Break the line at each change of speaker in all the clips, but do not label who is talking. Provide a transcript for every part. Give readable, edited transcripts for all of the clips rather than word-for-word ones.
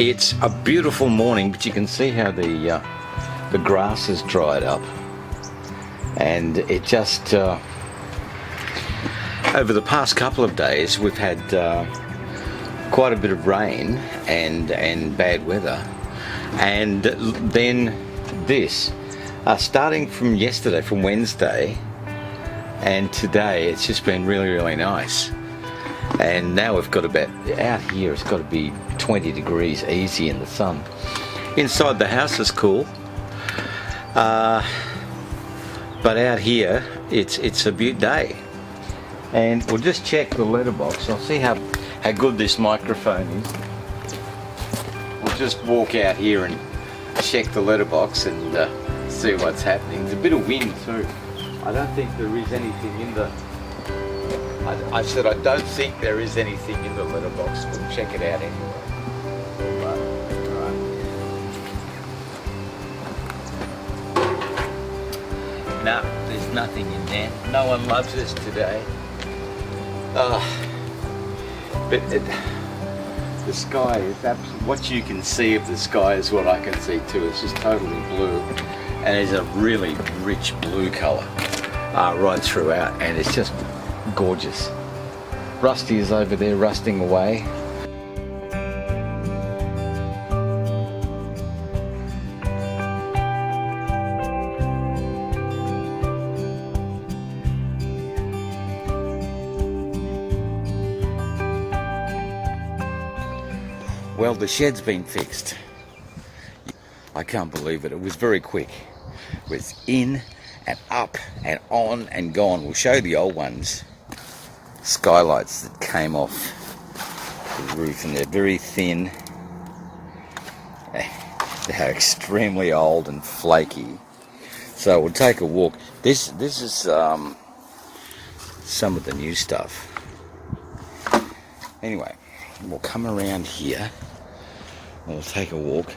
It's a beautiful morning, but you can see how the grass has dried up, and it just over the past couple of days we've had quite a bit of rain and bad weather, and then this starting from yesterday, from Wednesday, and today it's just been really nice. And now we've got about, out here it's got to be 20 degrees easy in the sun. Inside the house is cool, but out here it's a beaut day. And we'll just check the letterbox. I'll see how good this microphone is. We'll just walk out here and check the letterbox and see what's happening. There's a bit of wind too. I don't think there is anything in the... I said I don't think there is anything in the letterbox. We'll check it out anyway. Alright. No, there's nothing in there. No one loves us today. But the sky is absolutely... What you can see of the sky is what I can see too. It's just totally blue. And it's a really rich blue colour right throughout. And it's just gorgeous. Rusty is over there rusting away. Well, the shed's been fixed. I can't believe it. It was very quick. It was in and up and on and gone. We'll show the old ones. Skylights that came off the roof, and they're very thin. They're extremely old and flaky. So we'll take a walk. This is some of the new stuff. Anyway, we'll come around here and we'll take a walk.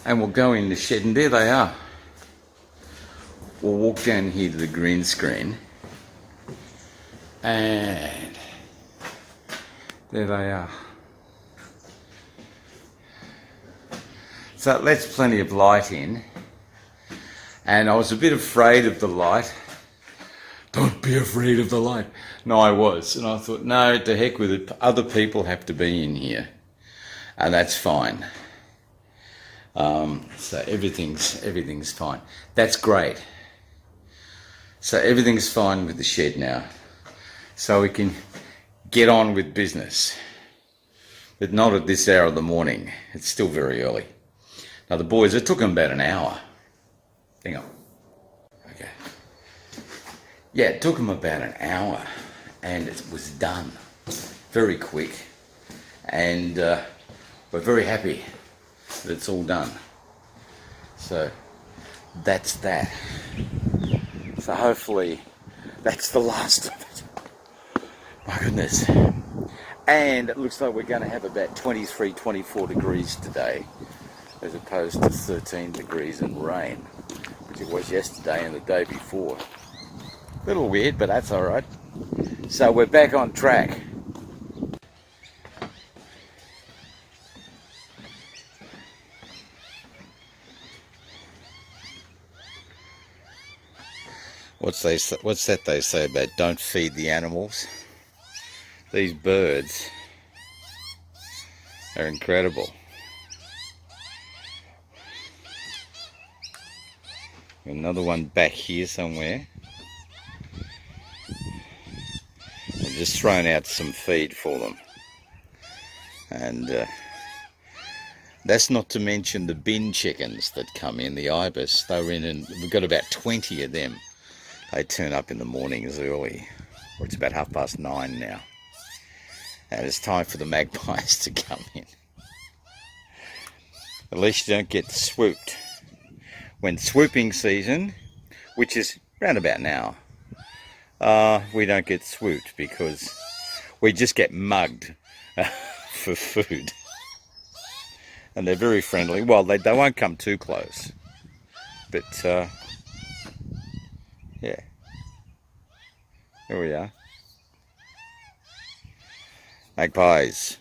And we'll go in the shed, and there they are. We'll walk down here to the green screen, and there they are. So it lets plenty of light in, and I was a bit afraid of the light. Don't be afraid of the light. No, I was, and I thought, no, to heck with it. Other people have to be in here, and that's fine. So everything's fine. That's great. So everything's fine with the shed now. So we can get on with business. But not at this hour of the morning. It's still very early. Now the boys, it took them about an hour. Hang on. Okay. Yeah, it took them about an hour. And it was done. Very quick. And we're very happy that it's all done. So that's that. So hopefully that's the last of it. My goodness. And it looks like we're going to have about 23, 24 degrees today, as opposed to 13 degrees and rain, which it was yesterday and the day before. A little weird, but that's alright. So we're back on track. What's that they say about don't feed the animals? These birds are incredible. Another one back here somewhere. I've just thrown out some feed for them. And that's not to mention the bin chickens that come in, the ibis. They were in, and we've got about 20 of them. They turn up in the mornings early, or it's about 9:30 now. And it's time for the magpies to come in. At least you don't get swooped. When swooping season, which is round about now, we don't get swooped because we just get mugged for food. And they're very friendly. Well, they won't come too close. But, yeah. Here we are. Magpies.